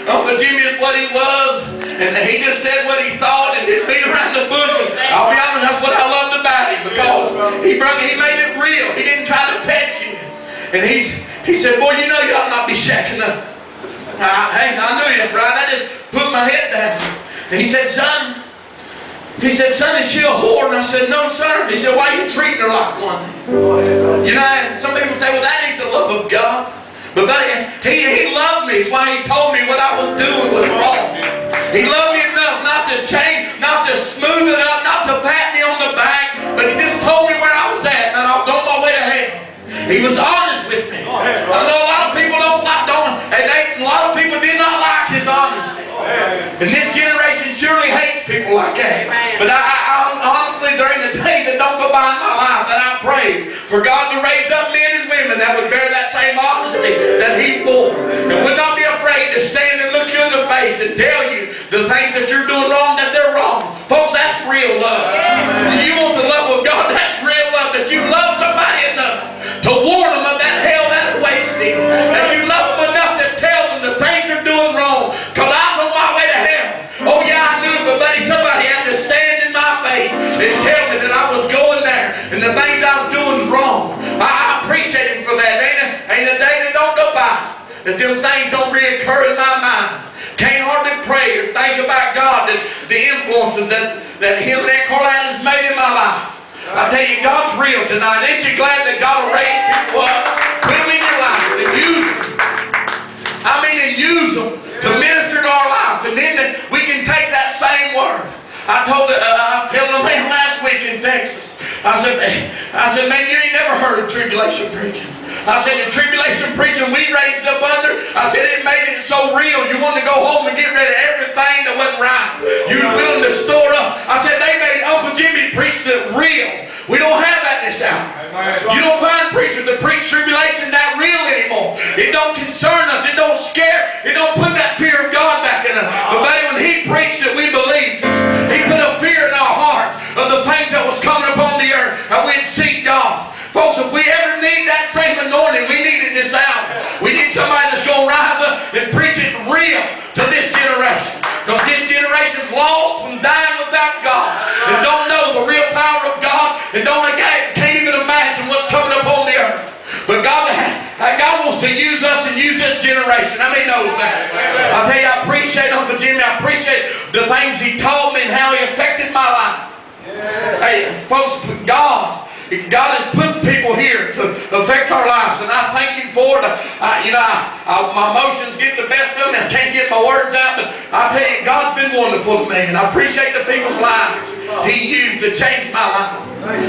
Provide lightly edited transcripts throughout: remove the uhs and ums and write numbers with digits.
Uncle Jimmy is what he was, and he just said what he thought and didn't beat around the bush. And I'll be honest, that's what I loved about him, because he made it real. He didn't try to pet you. And he said, boy, you know you ought not be shacking up. Hey, I knew that's right. I just put my head down. And he said, son, is she a whore? And I said, no, sir. He said, why are you treating her like one? You know, and some people say, well, that ain't the love of God. But buddy, he loved me. That's why he told me what I was doing was wrong. He loved me enough not to change, not to smooth it up, not to pat me on the back, but he just told me where I was at, and I was on my way to hell. He was honest with me. I know a lot of people a lot of people did not like his honesty. And this generation surely hates people like that. But I honestly, there ain't a day that don't go by in my life that I pray for God to raise up men and women that would bear that same honesty that he bore, and would not be afraid to stand and look you in the face and tell you the things that you're doing wrong, that they're wrong. Folks, that's real love. You want the love of God? That's real love. That you love somebody enough to warn them of that hell that awaits them. That you love them enough to tell them the things they're doing wrong. Because I was on my way to hell. Oh yeah, I knew, but buddy, somebody had to stand in my face and tell me that I was going there and the things I was doing was wrong. I appreciate him for that. Ain't a day that don't go by that them things don't reoccur in my mind. Can't hardly pray or think about God, the influences that him and Aunt Caroline has made in my life. I tell you, God's real tonight. Ain't you glad that God will raise people up, put them in your life, and use them? I mean, and use them to minister to our lives. And then we can take that same word. I told a man last week in Texas. I said, man, you ain't never heard of tribulation preaching. I said, the tribulation preaching we raised up under, I said, it made it so real. You wanted to go home and get rid of everything that wasn't right. You were willing to store up. I said, they made Uncle Jimmy preach it real. We don't have that in this hour. You don't find preachers that preach tribulation that real anymore. It don't concern us. It don't scare. It don't put that fear of God back in us. But buddy, when he preached it, we believed it. He put a fear in our hearts of the things that was coming upon the earth, and we'd seek God. Folks, if we ever need that same anointing, we need it this hour. We need somebody that's going to rise up and preach it real to this generation. Because this generation's lost and dying without God, and don't know the real power of God, and can't even imagine what's coming upon the earth. But God wants to use us and use this generation. How many knows that? I tell you, I appreciate Uncle Jimmy. I appreciate the things he taught me and how he affected my life. Hey, folks, God has put people here to affect our lives, and I thank Him for it. My emotions get the best of me. I can't get my words out, but I tell you, God's been wonderful to me, and I appreciate the people's lives He used to change my life.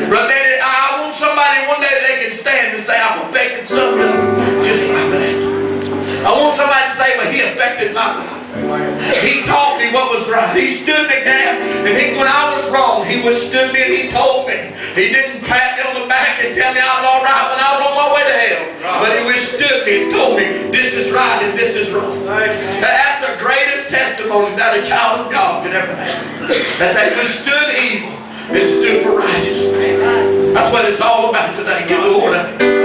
But I want somebody one day they can stand and say, I've affected somebody just like that. I want somebody to say, well, he affected my life. He taught me what was right. He stood me down, and when I was wrong, he withstood me and he told me. He didn't pat me on the back and tell me I was all right when I was on my way to hell. But he withstood me and told me this is right and this is wrong. That's the greatest testimony that a child of God could ever have. That they withstood evil and stood for righteousness. That's what it's all about today. Give the Lord a